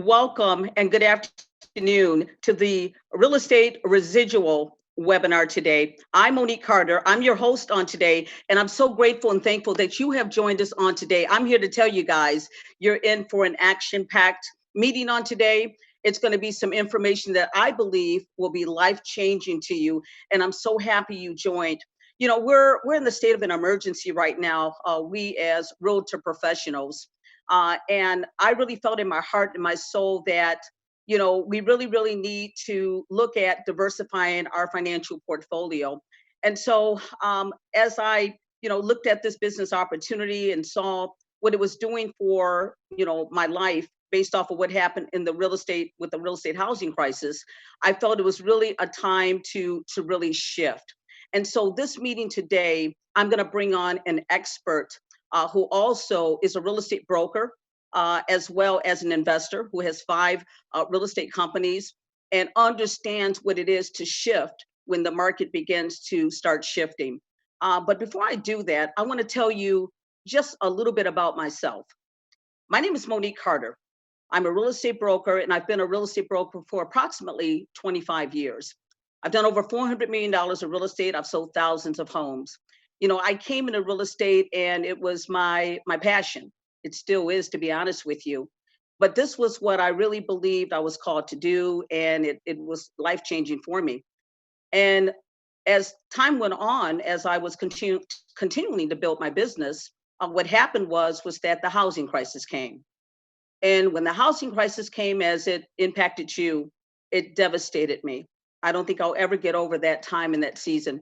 Welcome and good afternoon to the Real Estate Residual webinar today. I'm Monique Carter. I'm your host on today, and I'm so grateful and thankful that you have joined us on today. I'm here to tell you guys you're in for an action-packed meeting on today. It's going to be some information that I believe will be life-changing to you, and I'm so happy you joined. You know, we're in the state of an emergency right now. We as realtor professionals. And I really felt in my heart and my soul that, we really need to look at diversifying our financial portfolio. And so as I, looked at this business opportunity and saw what it was doing for, my life based off of what happened in the real estate with the real estate housing crisis, I felt it was really a time to really shift. And so this meeting today, I'm going to bring on an expert who also is a real estate broker, as well as an investor who has five real estate companies and understands what it is to shift when the market begins to start shifting. But before I do that, I want to tell you just a little bit about myself. My name is Monique Carter. I'm a real estate broker, and I've been a real estate broker for approximately 25 years. I've done over $400 million of real estate. I've sold thousands of homes. I came into real estate and it was my passion. It still is, to be honest with you. But this was what I really believed I was called to do, and it was life-changing for me. And as time went on, as I was continuing to build my business, what happened was that the housing crisis came. And when the housing crisis came, as it impacted you, it devastated me. I don't think I'll ever get over that time and that season.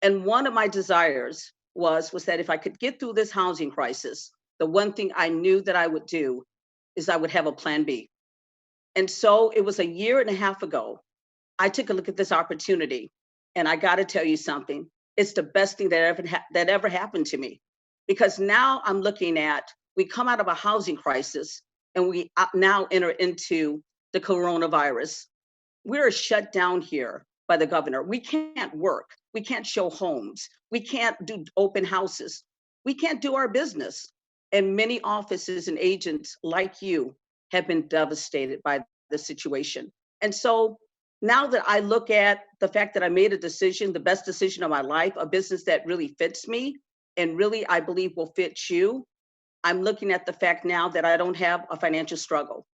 And one of my desires was that if I could get through this housing crisis, the one thing I knew that I would do is I would have a plan B. And so it was a year and a half ago, I took a look at this opportunity, and I got to tell you something. It's the best thing that ever happened to me, because now I'm looking at, we come out of a housing crisis and we now enter into the coronavirus. We're shut down here by the governor. We can't work. We can't show homes. We can't do open houses. We can't do our business. And many offices and agents like you have been devastated by the situation. And so now that I look at the fact that I made a decision, the best decision of my life, a business that really fits me and really I believe will fit you, I'm looking at the fact now that I don't have a financial struggle.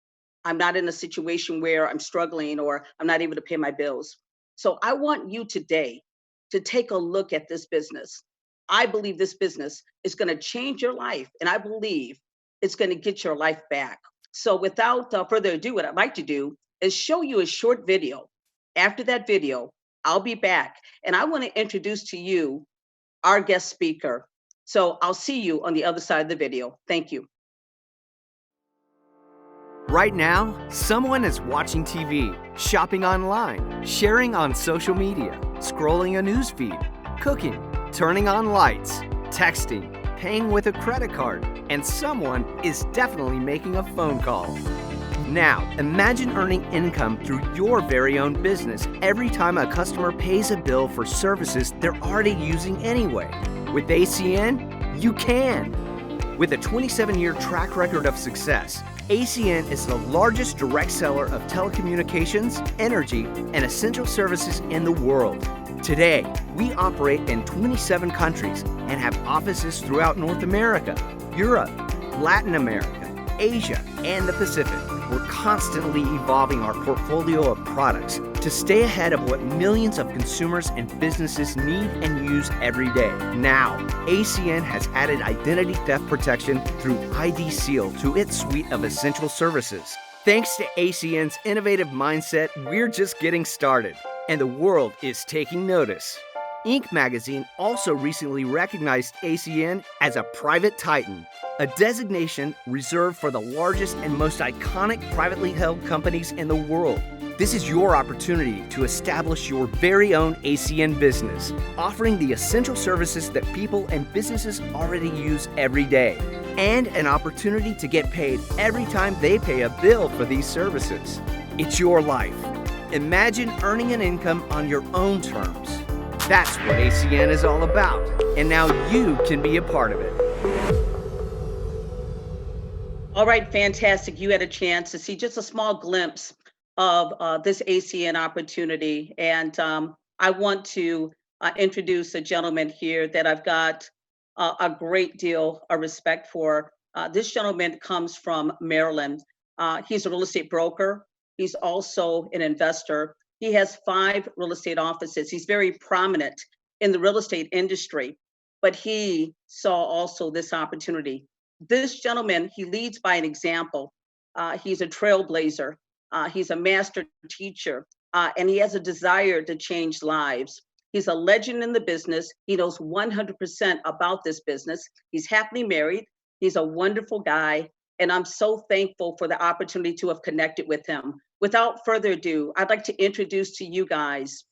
I'm not in a situation where I'm struggling or I'm not able to pay my bills. So I want you today to take a look at this business. I believe this business is going to change your life, and I believe it's going to get your life back. So without further ado, what I'd like to do is show you a short video. After that video, I'll be back, and I want to introduce to you our guest speaker. So I'll see you on the other side of the video. Thank you. Right now, someone is watching TV, shopping online, sharing on social media, scrolling a news feed, cooking, turning on lights, texting, paying with a credit card, and someone is definitely making a phone call. Now, imagine earning income through your very own business every time a customer pays a bill for services they're already using anyway. With ACN, you can. With a 27-year track record of success, ACN is the largest direct seller of telecommunications, energy, and essential services in the world. Today, we operate in 27 countries and have offices throughout North America, Europe, Latin America, Asia, and the Pacific. We're constantly evolving our portfolio of products to stay ahead of what millions of consumers and businesses need and use every day. Now, ACN has added identity theft protection through ID Seal to its suite of essential services. Thanks to ACN's innovative mindset, we're just getting started, and the world is taking notice. Inc. magazine also recently recognized ACN as a private titan, a designation reserved for the largest and most iconic privately held companies in the world. This is your opportunity to establish your very own ACN business, offering the essential services that people and businesses already use every day, and an opportunity to get paid every time they pay a bill for these services. It's your life. Imagine earning an income on your own terms. That's what ACN is all about, and now you can be a part of it. All right, fantastic. You had a chance to see just a small glimpse of this ACN opportunity. And I want to introduce a gentleman here that I've got a great deal of respect for. This gentleman comes from Maryland. He's a real estate broker. He's also an investor. He has 5 real estate offices. He's very prominent in the real estate industry, but he saw also this opportunity. This gentleman, he leads by an example. He's a trailblazer. He's a master teacher, and he has a desire to change lives. He's a legend in the business. He knows 100% about this business. He's happily married. He's a wonderful guy, and I'm so thankful for the opportunity to have connected with him. Without further ado, I'd like to introduce to you guys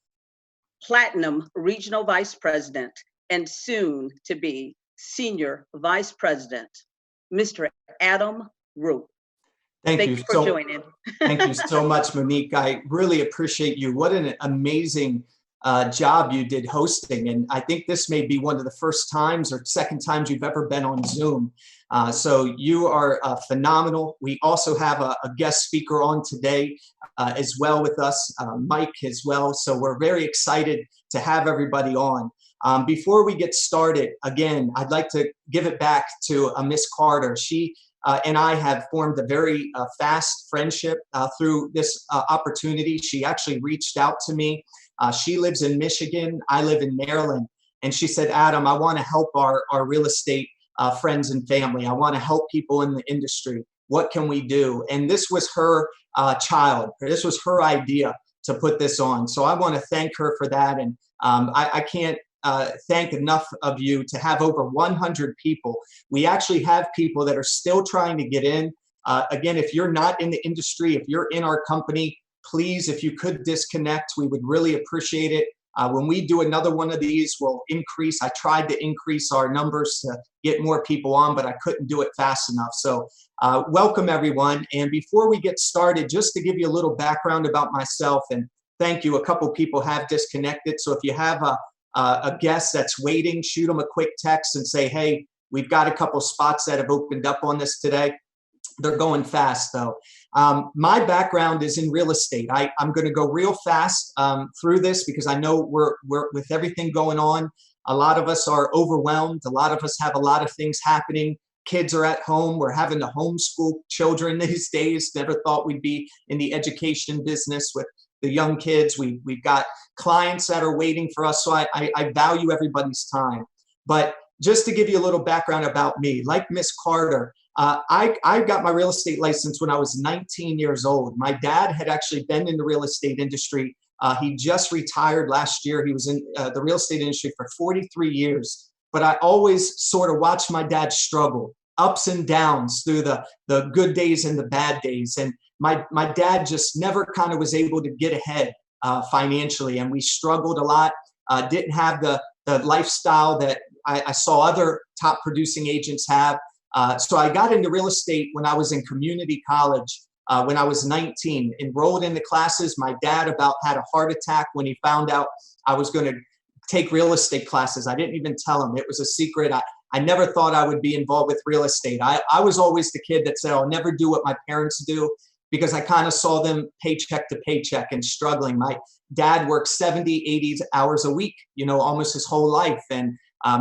Platinum Regional Vice President and soon to be Senior Vice President, Mr. Adam Roop. Thank Thank you you for so joining. Thank you so much, Monique. I really appreciate you. What an amazing job you did hosting. And I think this may be one of the first times or second times you've ever been on Zoom. So you are phenomenal. We also have a guest speaker on today as well with us, Mike as well. So we're very excited to have everybody on. Before we get started, again, I'd like to give it back to Miss Carter. She and I have formed a very fast friendship through this opportunity. She actually reached out to me. She lives in Michigan. I live in Maryland. And she said, Adam, I want to help our real estate friends and family. I want to help people in the industry. What can we do? And this was her child. This was her idea to put this on. So I want to thank her for that. And I can't thank enough of you to have over 100 people. We actually have people that are still trying to get in. Again, if you're not in the industry, if you're in our company, please, if you could disconnect, we would really appreciate it. When we do another one of these, we'll increase. I tried to increase our numbers to get more people on, but I couldn't do it fast enough. So welcome, everyone. And before we get started, just to give you a little background about myself, and thank you, a couple people have disconnected. So if you have a guest that's waiting, shoot them a quick text and say, hey, we've got a couple spots that have opened up on this today. They're going fast though. My background is in real estate. I'm going to go real fast through this because I know we're with everything going on. A lot of us are overwhelmed. A lot of us have a lot of things happening. Kids are at home. We're having to homeschool children these days. Never thought we'd be in the education business with the young kids. We've got clients that are waiting for us. So I value everybody's time. But just to give you a little background about me, like Miss Carter, I got my real estate license when I was 19 years old. My dad had actually been in the real estate industry. He just retired last year. He was in the real estate industry for 43 years. But I always sort of watched my dad struggle, ups and downs through the good days and the bad days. And my dad just never kind of was able to get ahead financially. And we struggled a lot, didn't have the lifestyle that I saw other top producing agents have. So I got into real estate when I was in community college, when I was 19, enrolled in the classes. My dad about had a heart attack when he found out I was going to take real estate classes. I didn't even tell him. It was a secret. I never thought I would be involved with real estate. I was always the kid that said, I'll never do what my parents do because I kind of saw them paycheck to paycheck and struggling. My dad worked 70, 80 hours a week, almost his whole life. And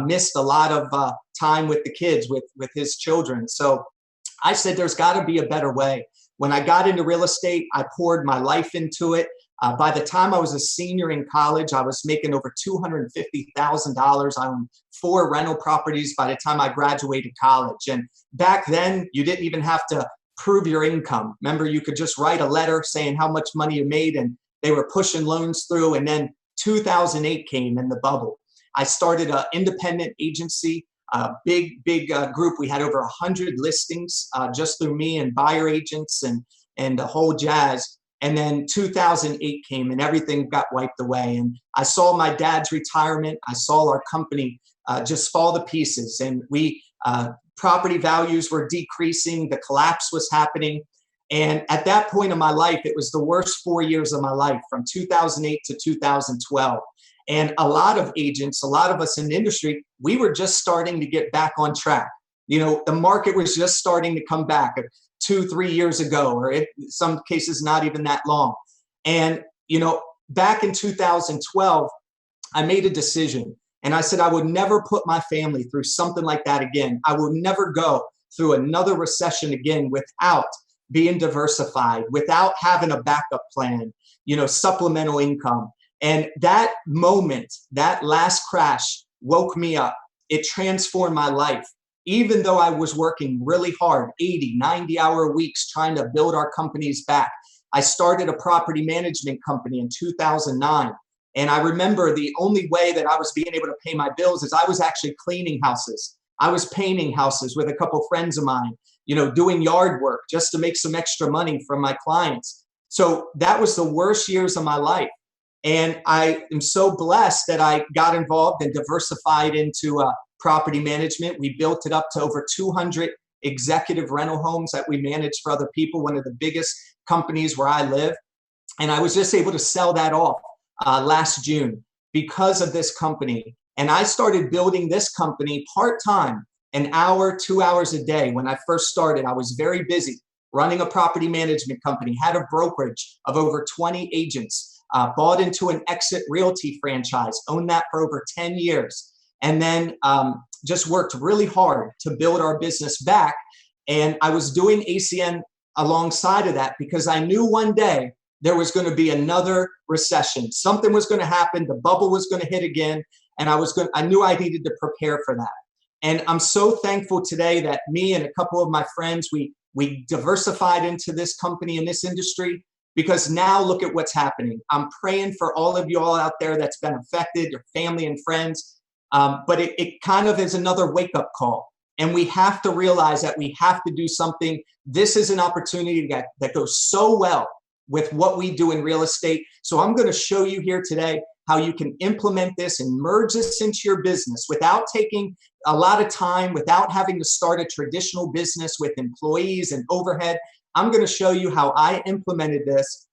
missed a lot of time with the kids, with his children. So I said, there's got to be a better way. When I got into real estate, I poured my life into it. By the time I was a senior in college, I was making over $250,000. I owned 4 rental properties by the time I graduated college. And back then, you didn't even have to prove your income. Remember, you could just write a letter saying how much money you made, and they were pushing loans through. And then 2008 came and the bubble. I started an independent agency, a big group. We had over 100 listings just through me and buyer agents and the whole jazz. And then 2008 came and everything got wiped away. And I saw my dad's retirement. I saw our company just fall to pieces. And property values were decreasing. The collapse was happening. And at that point in my life, it was the worst 4 years of my life, from 2008 to 2012. And a lot of agents, a lot of us in the industry, we were just starting to get back on track. The market was just starting to come back 2-3 years ago, or in some cases, not even that long. And, back in 2012, I made a decision, and I said I would never put my family through something like that again. I will never go through another recession again without being diversified, without having a backup plan, supplemental income. And that moment, that last crash woke me up. It transformed my life. Even though I was working really hard, 80, 90-hour weeks trying to build our companies back. I started a property management company in 2009. And I remember the only way that I was being able to pay my bills is I was actually cleaning houses. I was painting houses with a couple friends of mine, doing yard work just to make some extra money from my clients. So that was the worst years of my life. And I am so blessed that I got involved and diversified into property management. We built it up to over 200 executive rental homes that we manage for other people, one of the biggest companies where I live. And I was just able to sell that off last June because of this company. And I started building this company part-time, an hour, 2 hours a day. When I first started, I was very busy running a property management company, had a brokerage of over 20 agents, bought into an exit realty franchise, owned that for over 10 years. And then just worked really hard to build our business back. And I was doing ACN alongside of that because I knew one day there was going to be another recession. Something was going to happen. The bubble was going to hit again. And I knew I needed to prepare for that. And I'm so thankful today that me and a couple of my friends, we diversified into this company in this industry, because now look at what's happening. I'm praying for all of you all out there that's been affected, your family and friends. But it kind of is another wake-up call. And we have to realize that we have to do something. This is an opportunity that goes so well with what we do in real estate. So I'm going to show you here today how you can implement this and merge this into your business without taking a lot of time, without having to start a traditional business with employees and overhead. I'm going to show you how I implemented this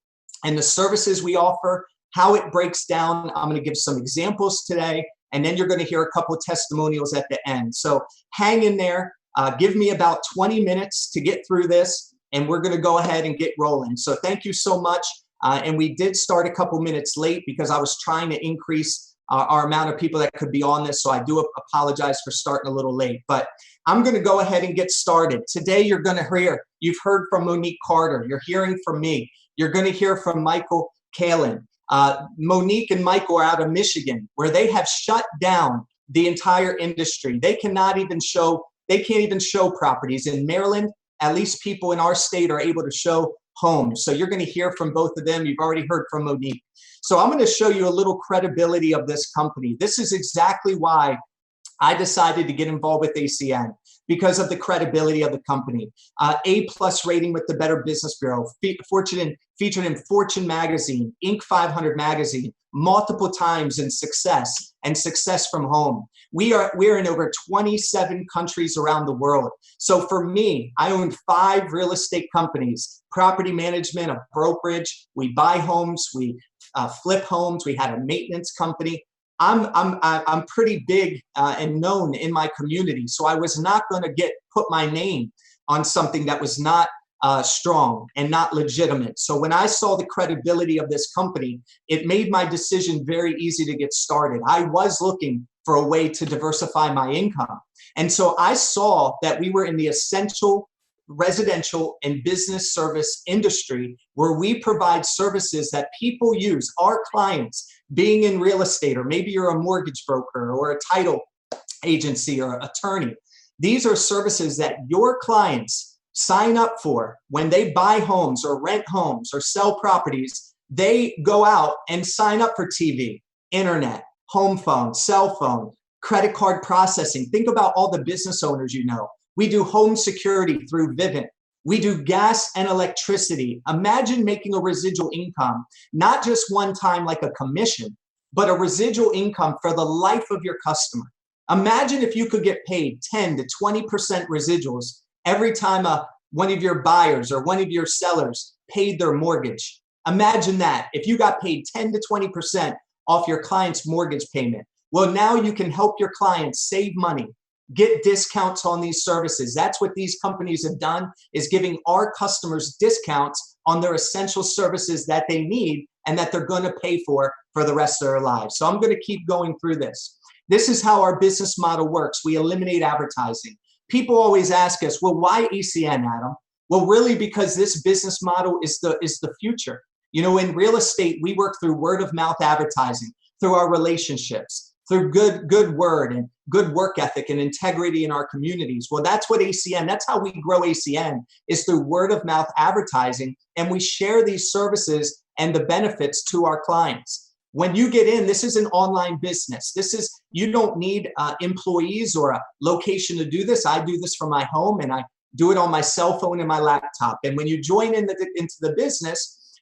and the services we offer, how it breaks down. I'm going to give some examples today, and then you're going to hear a couple of testimonials at the end. So hang in there. Give me about 20 minutes to get through this, and we're going to go ahead and get rolling. So thank you so much. And we did start a couple minutes late because I was trying to increase our amount of people that could be on this. So I do apologize for starting a little late, but I'm going to go ahead and get started. Today, you're going to you've heard from Monique Carter. You're hearing from me. You're going to hear from Michael Kalin. Monique and Michael are out of Michigan, where they have shut down the entire industry. They can't even show properties. In Maryland, at least people in our state are able to show homes. So you're going to hear from both of them. You've already heard from Monique. So I'm going to show you a little credibility of this company. This is exactly why I decided to get involved with ACN, because of the credibility of the company. A+ rating with the Better Business Bureau, featured in Fortune magazine, Inc. 500 magazine, multiple times in Success and Success from Home. We're in over 27 countries around the world. So for me, I own 5 real estate companies: property management, a brokerage. We buy homes, we flip homes. We had a maintenance company. I'm pretty big and known in my community, so I was not going to put my name on something that was not strong and not legitimate. So when I saw the credibility of this company, it made my decision very easy to get started. I was looking for a way to diversify my income, and so I saw that we were in the essential residential and business service industry, where we provide services that people use, our clients, being in real estate, or maybe you're a mortgage broker or a title agency or attorney. These are services that your clients sign up for when they buy homes or rent homes or sell properties. They go out and sign up for TV, internet, home phone, cell phone, credit card processing. Think about all the business owners you know. We do home security through Vivint. We do gas and electricity. Imagine making a residual income, not just one time like a commission, but a residual income for the life of your customer. Imagine if you could get paid 10 to 20% residuals every time one of your buyers or one of your sellers paid their mortgage. Imagine that, if you got paid 10 to 20% off your client's mortgage payment. Well, now you can help your clients save money, get discounts on these services. That's what these companies have done, is giving our customers discounts on their essential services that they need and that they're going to pay for the rest of their lives. So I'm going to keep going through this. This is how our business model works. We eliminate advertising. People always ask us, well, why ACN, Adam? Well, really, because this business model is the future. You know, in real estate, we work through word of mouth advertising, through our relationships, through good word and good work ethic and integrity in our communities. Well, that's what ACN, that's how we grow ACN, is through word of mouth advertising. And we share these services and the benefits to our clients. When you get in, this is an online business. You don't need employees or a location to do this. I do this from my home, and I do it on my cell phone and my laptop. And when you join into the business,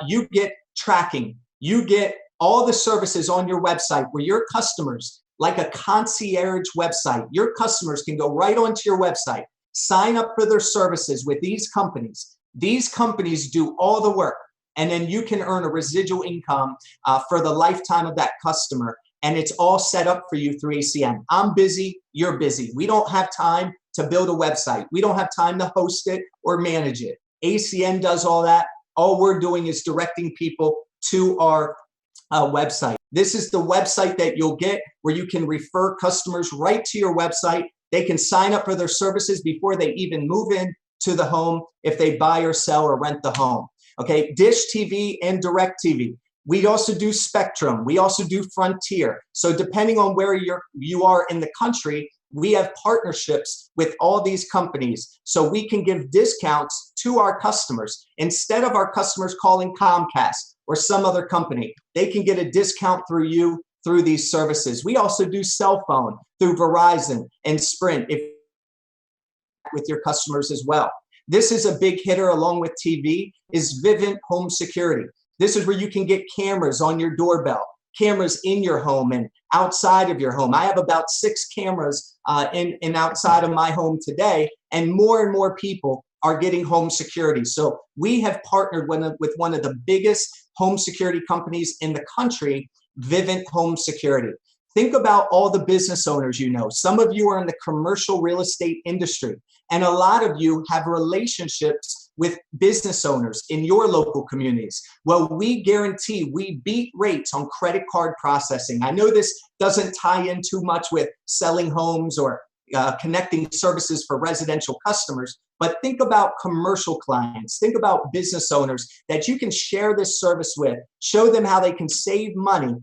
you get tracking. You get all the services on your website where your customers, like a concierge website, your customers can go right onto your website, sign up for their services with these companies. These companies do all the work, and then you can earn a residual income for the lifetime of that customer. And it's all set up for you through ACN. I'm busy, you're busy. We don't have time to build a website. We don't have time to host it or manage it. ACN does all that. All we're doing is directing people to our website. This is the website that you'll get where you can refer customers right to your website. They can sign up for their services before they even move in to the home if they buy or sell or rent the home. Okay, Dish TV and Direct TV. We also do Spectrum. We also do Frontier. So depending on where you are in the country, we have partnerships with all these companies so we can give discounts to our customers. Instead of our customers calling Comcast or some other company, they can get a discount through you through these services. We also do cell phone through Verizon and Sprint with your customers as well. This is a big hitter along with TV, is Vivint Home Security. This is where you can get cameras on your doorbell, cameras in your home and outside of your home. I have about 6 cameras in outside of my home today, and more people are getting home security. So we have partnered with one of the biggest home security companies in the country, Vivint Home Security. Think about all the business owners you know. Some of you are in the commercial real estate industry, and a lot of you have relationships with business owners in your local communities. Well, we guarantee we beat rates on credit card processing. I know this doesn't tie in too much with selling homes or connecting services for residential customers, but think about commercial clients. Think about business owners that you can share this service with, show them how they can save money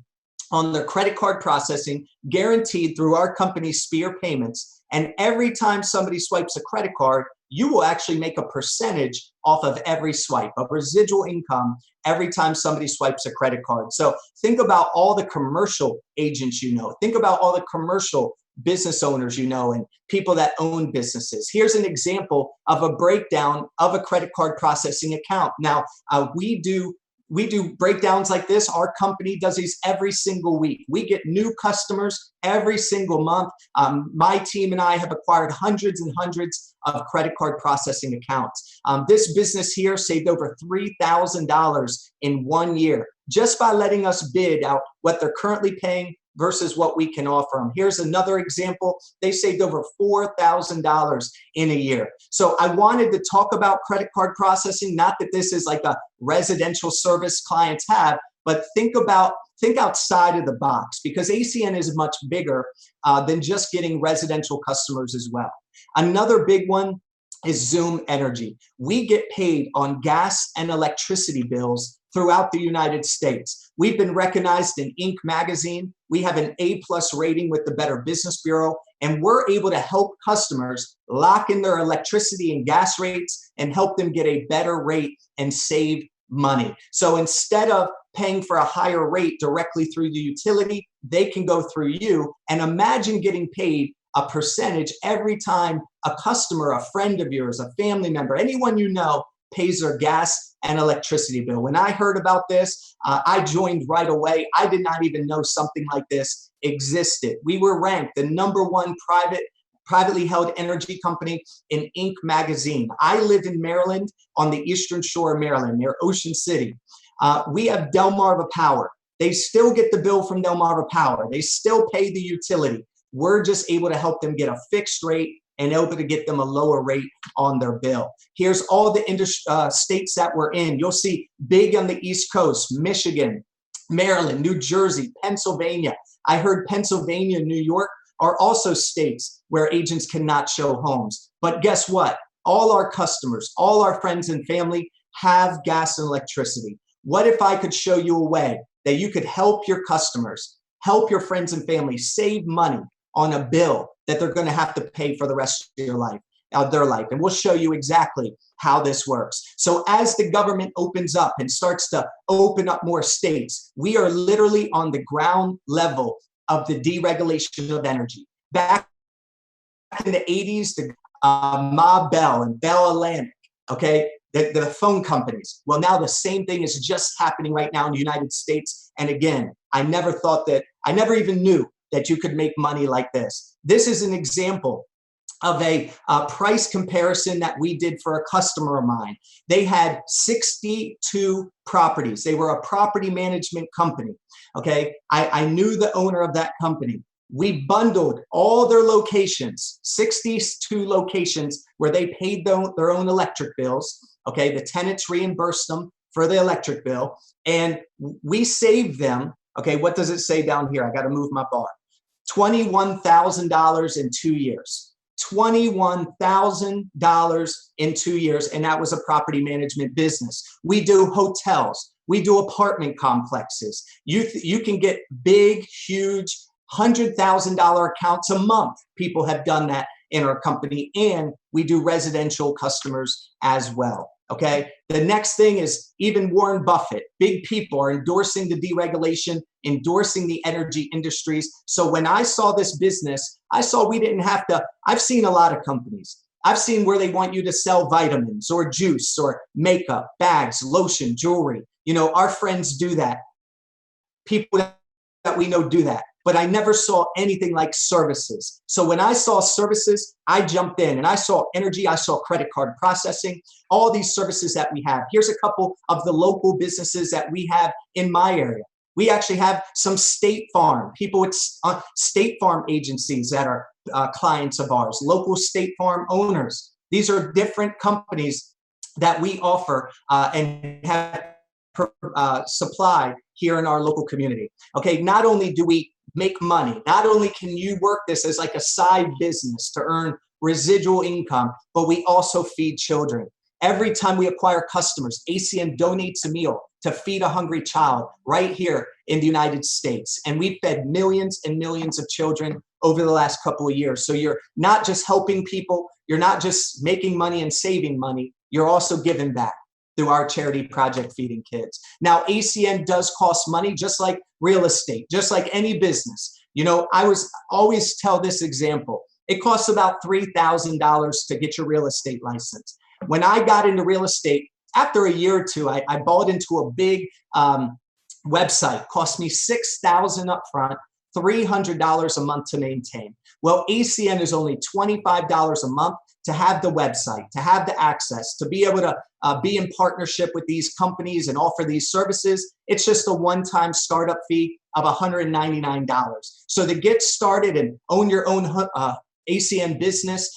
on their credit card processing, guaranteed through our company, Spear Payments. And every time somebody swipes a credit card, you will actually make a percentage off of every swipe, of residual income every time somebody swipes a credit card. So think about all the commercial agents you know. Think about all the commercial business owners you know and people that own businesses. Here's an example of a breakdown of a credit card processing account. Now, we do breakdowns like this. Our company does these every single week. We get new customers every single month. My team and I have acquired hundreds and hundreds of credit card processing accounts. This business here saved over $3,000 in 1 year just by letting us bid out what they're currently paying versus what we can offer them. Here's another example. They saved over $4,000 in a year. So I wanted to talk about credit card processing, not that this is like a residential service clients have, but think outside of the box, because ACN is much bigger than just getting residential customers as well. Another big one is Zoom Energy. We get paid on gas and electricity bills throughout the United States. We've been recognized in Inc. magazine. We have an A+ rating with the Better Business Bureau, and we're able to help customers lock in their electricity and gas rates and help them get a better rate and save money. So instead of paying for a higher rate directly through the utility, they can go through you. And imagine getting paid a percentage every time a customer, a friend of yours, a family member, anyone you know, pays their gas and electricity bill. When I heard about this, I joined right away. I did not even know something like this existed. We were ranked the #1 privately held energy company in Inc. magazine. I live in Maryland, on the eastern shore of Maryland, near Ocean City. We have Delmarva Power. They still get the bill from Delmarva Power. They still pay the utility. We're just able to help them get a fixed rate and able to get them a lower rate on their bill. Here's all the states that we're in. You'll see big on the East Coast: Michigan, Maryland, New Jersey, Pennsylvania. I heard Pennsylvania and New York are also states where agents cannot show homes. But guess what? All our customers, all our friends and family have gas and electricity. What if I could show you a way that you could help your customers, help your friends and family save money on a bill that they're going to have to pay for the rest of their life? And we'll show you exactly how this works. So as the government opens up and starts to open up more states, we are literally on the ground level of the deregulation of energy. Back in the 80s, the Ma Bell and Bell Atlantic, okay, the phone companies. Well, now the same thing is just happening right now in the United States. And again, I never even knew that you could make money like this. This is an example of a price comparison that we did for a customer of mine. They had 62 properties. They were a property management company. Okay, I knew the owner of that company. We bundled all their locations, 62 locations where they paid their own electric bills. Okay, the tenants reimbursed them for the electric bill, and we saved them. Okay, what does it say down here? I got to move my bar. $21,000 in 2 years. $21,000 in 2 years, and that was a property management business. We do hotels. We do apartment complexes. You can get big, huge, $100,000 accounts a month. People have done that in our company, and we do residential customers as well. Okay. The next thing is even Warren Buffett. Big people are endorsing the deregulation, endorsing the energy industries. So when I saw this business, I saw we didn't have to. I've seen a lot of companies. I've seen where they want you to sell vitamins or juice or makeup, bags, lotion, jewelry. You know, our friends do that. People that we know do that. But I never saw anything like services. So when I saw services, I jumped in, and I saw energy, I saw credit card processing, all these services that we have. Here's a couple of the local businesses that we have in my area. We actually have some State Farm, people with State Farm agencies that are clients of ours, local State Farm owners. These are different companies that we offer and have supply here in our local community. Okay, not only do we make money, not only can you work this as like a side business to earn residual income, but we also feed children. Every time we acquire customers, ACN donates a meal to feed a hungry child right here in the United States. And we've fed millions and millions of children over the last couple of years. So you're not just helping people, you're not just making money and saving money, you're also giving back through our charity project, Feeding Kids. Now, ACN does cost money, just like real estate, just like any business. You know, I always tell this example. It costs about $3,000 to get your real estate license. When I got into real estate, after a year or two, I bought into a big website. Cost me $6,000 up front, $300 a month to maintain. Well, ACN is only $25 a month to have the website, to have the access, to be able to be in partnership with these companies and offer these services. It's just a one-time startup fee of $199. So to get started and own your own ACN business,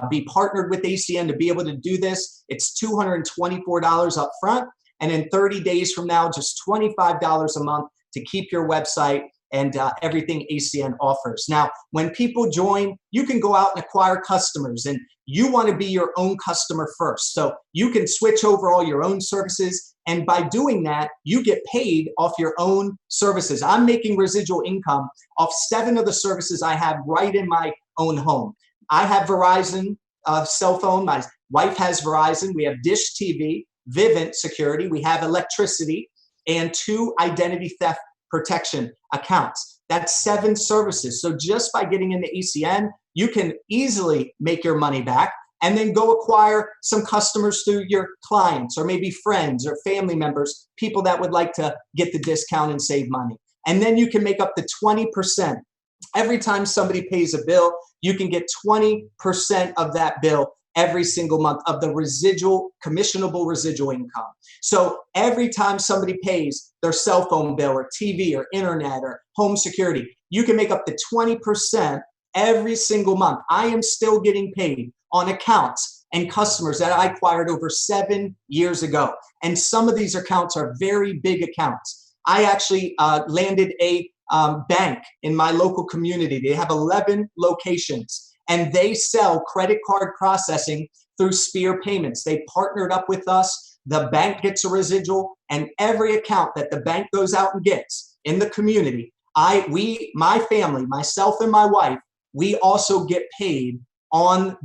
be partnered with ACN to be able to do this, it's $224 up front. And in 30 days from now, just $25 a month to keep your website and everything ACN offers. Now, when people join, you can go out and acquire customers, and you want to be your own customer first. So you can switch over all your own services, and by doing that, you get paid off your own services. I'm making residual income off 7 of the services I have right in my own home. I have Verizon cell phone. My wife has Verizon. We have Dish TV, Vivint Security. We have electricity, and 2 identity theft protection accounts. That's 7 services. So just by getting into ACN, you can easily make your money back and then go acquire some customers through your clients or maybe friends or family members, people that would like to get the discount and save money. And then you can make up to 20%. Every time somebody pays a bill, you can get 20% of that bill every single month of the residual, commissionable residual income. So every time somebody pays their cell phone bill or TV or internet or home security, you can make up to 20% every single month. I am still getting paid on accounts and customers that I acquired over 7 years ago. And some of these accounts are very big accounts. I actually landed a bank in my local community. They have 11 locations, and they sell credit card processing through Spear Payments. They partnered up with us. The bank gets a residual, and every account that the bank goes out and gets in the community, my family, myself and my wife, we also get paid on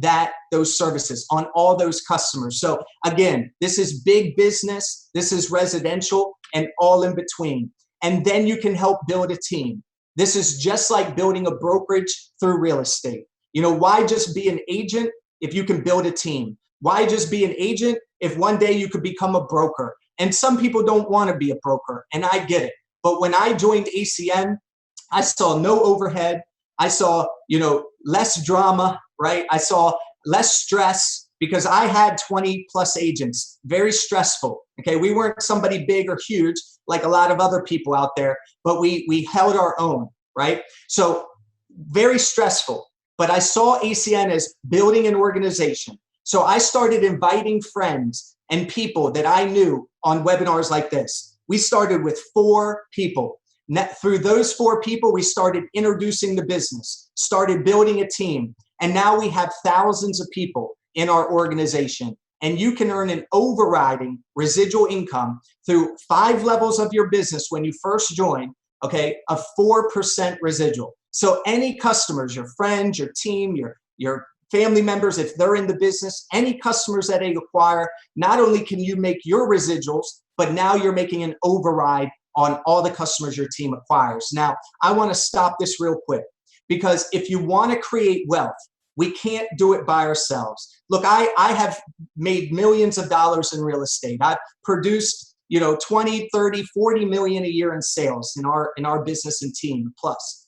those services, on all those customers. So again, this is big business, this is residential, and all in between. And then you can help build a team. This is just like building a brokerage through real estate. Why just be an agent if you can build a team? Why just be an agent if one day you could become a broker? And some people don't want to be a broker, and I get it. But when I joined ACN, I saw no overhead. I saw, less drama, right? I saw less stress because I had 20 plus agents, very stressful. Okay. We weren't somebody big or huge like a lot of other people out there, but we held our own, right? So very stressful, but I saw ACN as building an organization. So I started inviting friends and people that I knew on webinars like this. We started with 4 people. Through those 4 people, we started introducing the business, started building a team, and now we have thousands of people in our organization. And you can earn an overriding residual income through 5 levels of your business when you first join, okay, a 4% residual. So any customers, your friends, your team, your family members, if they're in the business, any customers that they acquire, not only can you make your residuals, but now you're making an override on all the customers your team acquires. Now, I want to stop this real quick, because if you want to create wealth, we can't do it by ourselves. Look, I have made millions of dollars in real estate. I've produced, 20, 30, 40 million a year in sales in our business and team plus.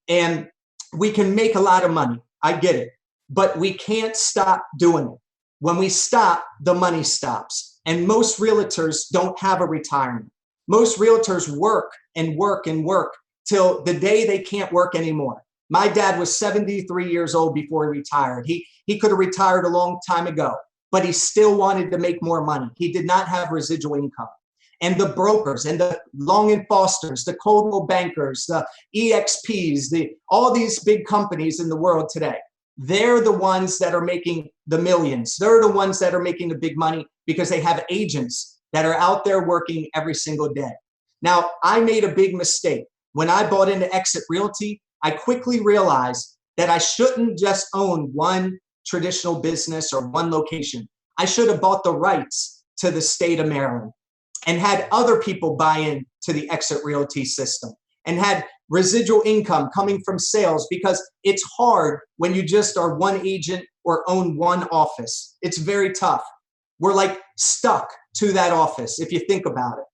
And we can make a lot of money. I get it. But we can't stop doing it. When we stop, the money stops. And most realtors don't have a retirement. Most realtors work and work and work till the day they can't work anymore. My dad was 73 years old before he retired. He could have retired a long time ago, but he still wanted to make more money. He did not have residual income. And the brokers and the Long and Fosters, the Coldwell Bankers, the EXPs, all these big companies in the world today, they're the ones that are making the millions. They're the ones that are making the big money because they have agents that are out there working every single day. Now, I made a big mistake. When I bought into Exit Realty, I quickly realized that I shouldn't just own one traditional business or one location. I should have bought the rights to the state of Maryland and had other people buy in to the Exit Realty system and had residual income coming from sales, because it's hard when you just are one agent or own one office. It's very tough. We're like stuck to that office if you think about it.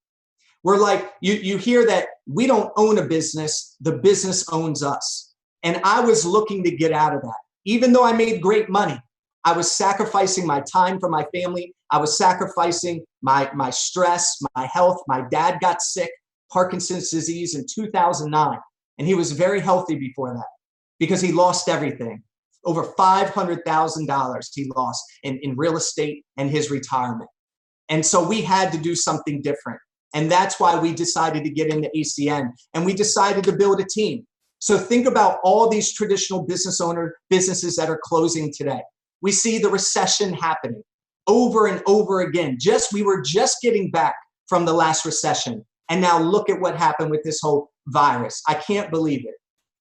We're like, you hear that we don't own a business, the business owns us. And I was looking to get out of that. Even though I made great money, I was sacrificing my time for my family. I was sacrificing my stress, my health. My dad got sick, Parkinson's disease in 2009. And he was very healthy before that because he lost everything. Over $500,000 he lost in real estate and his retirement. And so we had to do something different. And that's why we decided to get into ACN, and we decided to build a team. So think about all these traditional businesses that are closing today. We see the recession happening over and over again. We were just getting back from the last recession. And now look at what happened with this whole virus. I can't believe it.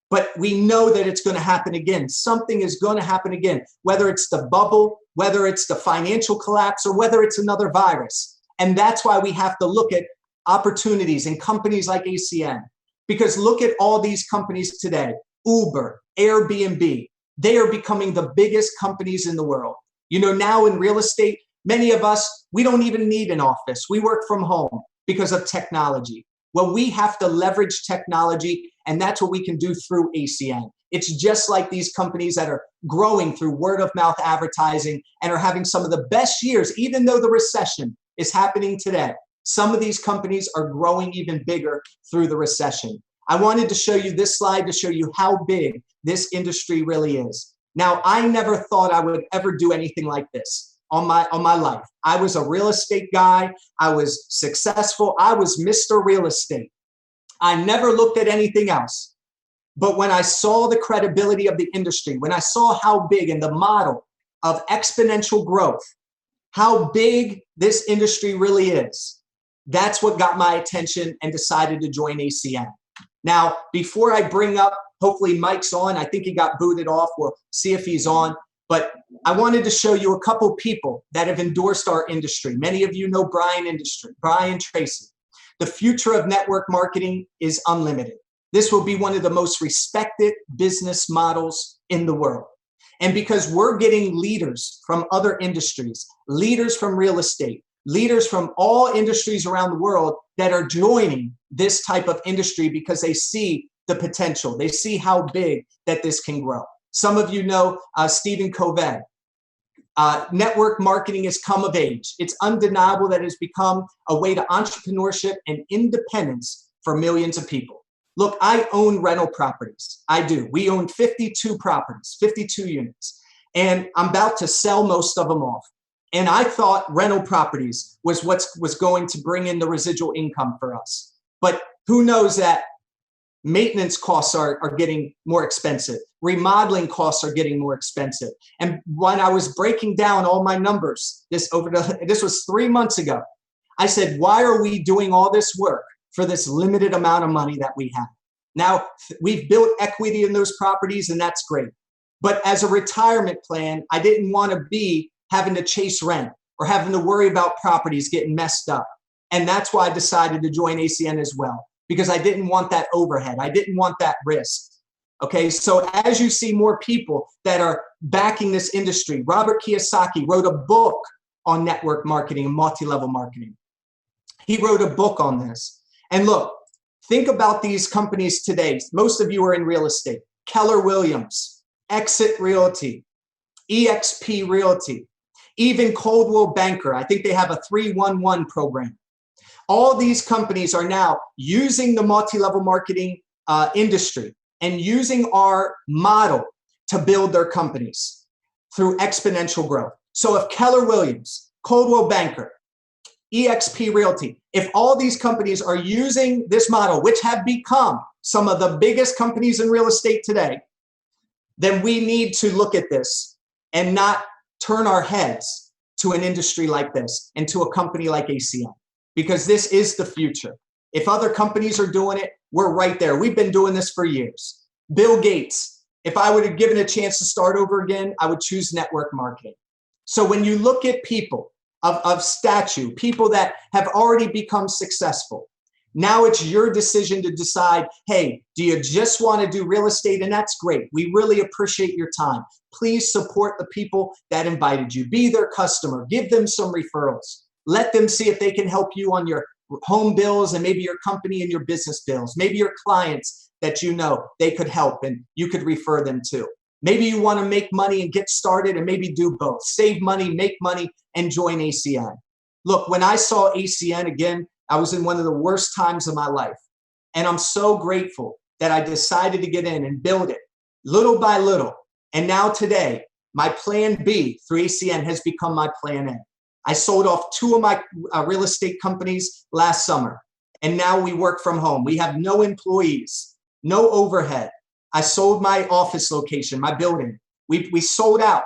But we know that it's going to happen again. Something is going to happen again, whether it's the bubble, whether it's the financial collapse, or whether it's another virus. And that's why we have to look at opportunities in companies like ACN. Because look at all these companies today, Uber, Airbnb, they are becoming the biggest companies in the world. Now in real estate, many of us, we don't even need an office. We work from home because of technology. Well, we have to leverage technology, and that's what we can do through ACN. It's just like these companies that are growing through word of mouth advertising and are having some of the best years, even though the recession is happening today. Some of these companies are growing even bigger through the recession. I wanted to show you this slide to show you how big this industry really is. Now, I never thought I would ever do anything like this on my life. I was a real estate guy. I was successful. I was Mr. Real Estate. I never looked at anything else. But when I saw the credibility of the industry, when I saw how big and the model of exponential growth, how big this industry really is, that's what got my attention and decided to join ACN. Now, before I bring up, hopefully Mike's on, I think he got booted off. We'll see if he's on. But I wanted to show you a couple people that have endorsed our industry. Many of you know Brian Tracy. The future of network marketing is unlimited. This will be one of the most respected business models in the world. And because we're getting leaders from other industries, leaders from real estate, leaders from all industries around the world that are joining this type of industry because they see the potential. They see how big that this can grow. Some of you know Stephen Covey. Network marketing has come of age. It's undeniable that it's become a way to entrepreneurship and independence for millions of people. Look, I own rental properties. I do. We own 52 properties, 52 units. And I'm about to sell most of them off. And I thought rental properties was what was going to bring in the residual income for us. But who knows that maintenance costs are getting more expensive. Remodeling costs are getting more expensive. And when I was breaking down all my numbers, this was 3 months ago, I said, why are we doing all this work for this limited amount of money that we have? Now, we've built equity in those properties, and that's great. But as a retirement plan, I didn't want to be having to chase rent or having to worry about properties getting messed up. And that's why I decided to join ACN as well, because I didn't want that overhead. I didn't want that risk. Okay, so as you see more people that are backing this industry, Robert Kiyosaki wrote a book on network marketing and multi-level marketing. He wrote a book on this. And look, think about these companies today. Most of you are in real estate. Keller Williams, Exit Realty, EXP Realty, even Coldwell Banker. I think they have a 311 program. All these companies are now using the multi-level marketing industry and using our model to build their companies through exponential growth. So if Keller Williams, Coldwell Banker, EXP Realty, if all these companies are using this model, which have become some of the biggest companies in real estate today, then we need to look at this and not turn our heads to an industry like this and to a company like ACN, because this is the future. If other companies are doing it, we're right there. We've been doing this for years. Bill Gates, if I would have given a chance to start over again, I would choose network marketing. So when you look at people of stature, people that have already become successful, now it's your decision to decide, hey, do you just want to do real estate? And that's great. We really appreciate your time. Please support the people that invited you. Be their customer. Give them some referrals. Let them see if they can help you on your home bills and maybe your company and your business bills. Maybe your clients that you know they could help and you could refer them to. Maybe you want to make money and get started and maybe do both. Save money, make money, and join ACN. Look, when I saw ACN again, I was in one of the worst times of my life. And I'm so grateful that I decided to get in and build it little by little. And now today, my plan B through ACN has become my plan A. I sold off 2 of my real estate companies last summer, and now we work from home. We have no employees, no overhead. I sold my office location, my building. We sold out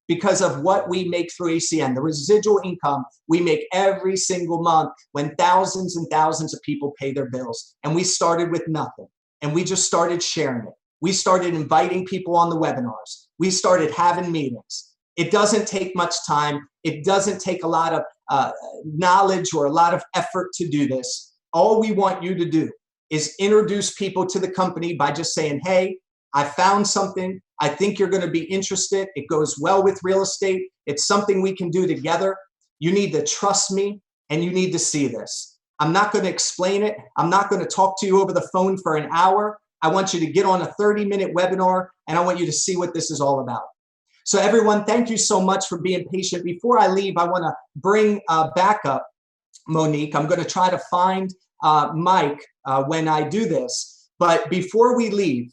because of what we make through ACN, the residual income we make every single month when thousands and thousands of people pay their bills. And we started with nothing, and we just started sharing it. We started inviting people on the webinars. We started having meetings. It doesn't take much time. It doesn't take a lot of knowledge or a lot of effort to do this. All we want you to do is introduce people to the company by just saying, hey, I found something. I think you're going to be interested. It goes well with real estate. It's something we can do together. You need to trust me and you need to see this. I'm not going to explain it. I'm not going to talk to you over the phone for an hour. I want you to get on a 30-minute webinar and I want you to see what this is all about. So everyone, thank you so much for being patient. Before I leave, I want to bring back up Monique. I'm going to try to find Mike when I do this. But before we leave,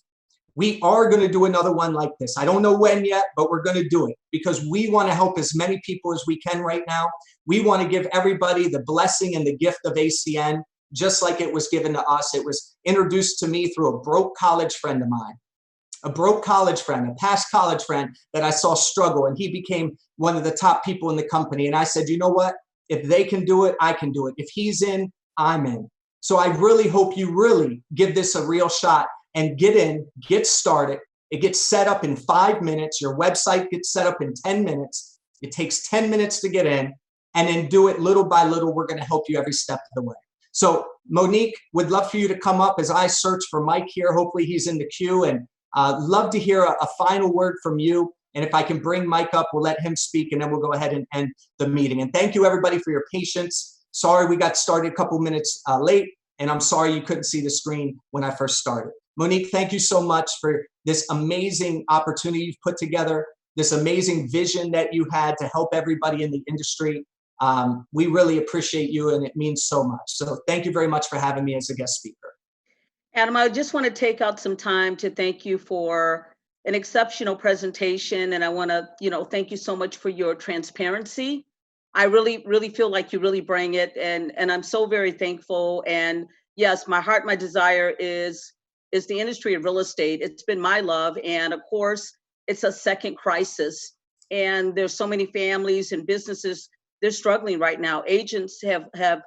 We are going to do another one like this. I don't know when yet, but we're going to do it because we want to help as many people as we can right now. We want to give everybody the blessing and the gift of ACN, just like it was given to us. It was introduced to me through a broke college friend of mine, a broke college friend, a past college friend that I saw struggle, and he became one of the top people in the company. And I said, you know what? If they can do it, I can do it. If he's in, I'm in. So I really hope you really give this a real shot and get in, get started. It gets set up in 5 minutes. Your website gets set up in 10 minutes. It takes 10 minutes to get in, and then do it little by little. We're going to help you every step of the way. So Monique, would love for you to come up as I search for Mike here. Hopefully he's in the queue, and love to hear a final word from you. And if I can bring Mike up, we'll let him speak, and then we'll go ahead and end the meeting. And thank you everybody for your patience. Sorry we got started a couple minutes late, and I'm sorry you couldn't see the screen when I first started. Monique, thank you so much for this amazing opportunity you've put together, this amazing vision that you had to help everybody in the industry. We really appreciate you, and it means so much. So thank you very much for having me as a guest speaker. Adam, I just want to take out some time to thank you for an exceptional presentation. And I want to, thank you so much for your transparency. I really feel like you really bring it. And I'm so very thankful. And yes, my heart, my desire is the industry of real estate. It's been my love. And of course, it's a second crisis. And there's so many families and businesses, they're struggling right now. Agents have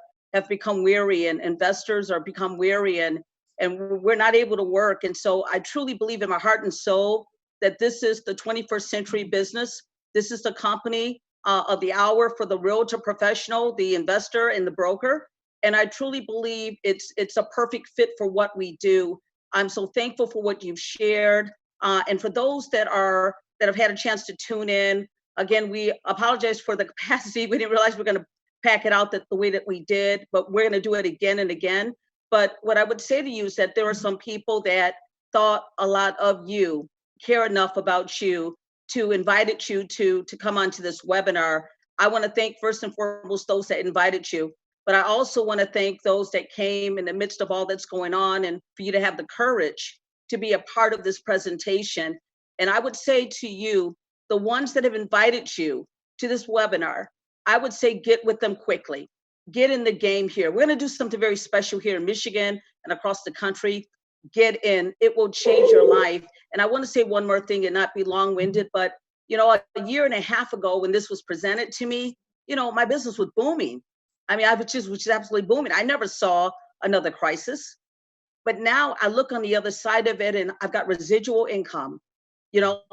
become weary, and investors are become weary, and we're not able to work. And so I truly believe in my heart and soul that this is the 21st century business. This is the company of the hour for the realtor professional, the investor, and the broker. And I truly believe it's a perfect fit for what we do. I'm so thankful for what you've shared. And for those that have had a chance to tune in, again, we apologize for the capacity. We didn't realize we're going to pack it out the way that we did, but we're going to do it again and again. But what I would say to you is that there are some people that thought a lot of you, care enough about you, to invite you to come onto this webinar. I want to thank first and foremost those that invited you, but I also want to thank those that came in the midst of all that's going on, and for you to have the courage to be a part of this presentation. And I would say to you, the ones that have invited you to this webinar, I would say get with them quickly. Get in the game here. We're going to do something very special here in Michigan and across the country. Get in. It will change your life. And I want to say one more thing and not be long-winded, but a year and a half ago when this was presented to me, my business was booming. I mean, which is absolutely booming. I never saw another crisis. But now I look on the other side of it, and I've got residual income.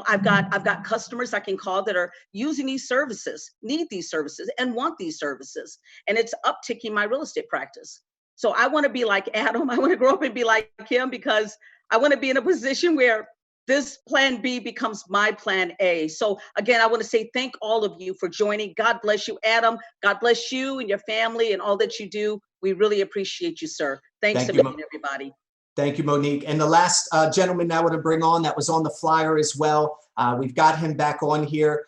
I've got customers I can call that are using these services, need these services, and want these services. And it's upticking my real estate practice. So I want to be like Adam. I want to grow up and be like him, because I want to be in a position where this plan B becomes my plan A. So again, I want to say thank all of you for joining. God bless you, Adam. God bless you and your family and all that you do. We really appreciate you, sir. Thanks a million, everybody. Thank you, Monique. And the last gentleman I want to bring on that was on the flyer as well. We've got him back on here.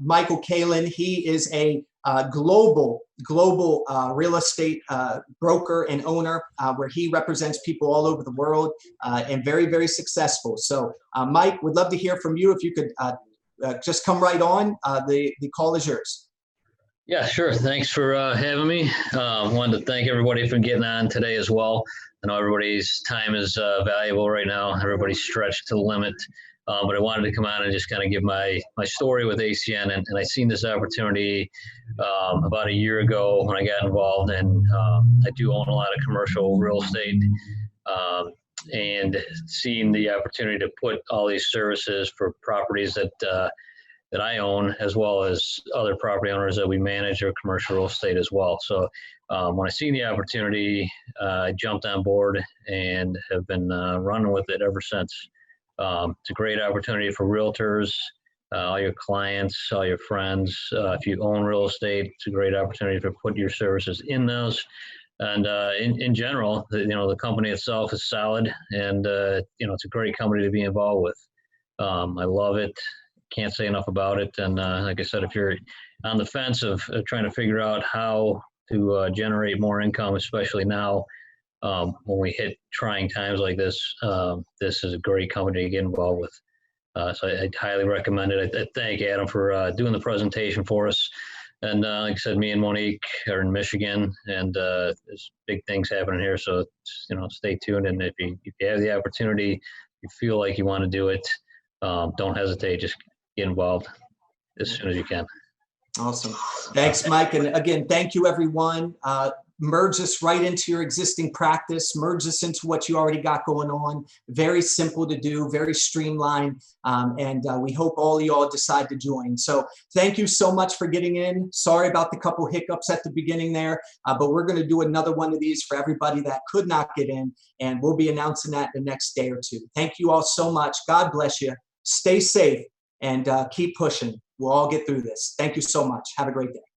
Michael Kalin, he is a global real estate broker and owner, where he represents people all over the world, and very, very successful. So Mike, would love to hear from you. If you could just come right on, the call is yours. Yeah, sure. Thanks for having me. Wanted to thank everybody for getting on today as well. I know everybody's time is valuable right now. Everybody's stretched to the limit. But I wanted to come on and just kind of give my story with ACN. And I seen this opportunity about a year ago when I got involved. And I do own a lot of commercial real estate. And seeing the opportunity to put all these services for properties that I own, as well as other property owners that we manage, or commercial real estate as well. So when I seen the opportunity, I jumped on board and have been running with it ever since. It's a great opportunity for realtors, all your clients, all your friends. If you own real estate, it's a great opportunity to put your services in those. And in general, the company itself is solid, and it's a great company to be involved with. I love it. Can't say enough about it. And like I said, if you're on the fence of trying to figure out how to generate more income, especially now when we hit trying times like this, this is a great company to get involved with. So I highly recommend it. I thank Adam for doing the presentation for us. And like I said, me and Monique are in Michigan, and there's big things happening here. So, stay tuned. And if you have the opportunity, you feel like you want to do it, don't hesitate. Just get involved as soon as you can. Awesome. Thanks, Mike. And again, thank you, everyone. Merge this right into your existing practice. Merge this into what you already got going on. Very simple to do, very streamlined. And we hope all of y'all decide to join. So thank you so much for getting in. Sorry about the couple hiccups at the beginning there, but we're going to do another one of these for everybody that could not get in. And we'll be announcing that the next day or two. Thank you all so much. God bless you. Stay safe and keep pushing. We'll all get through this. Thank you so much. Have a great day.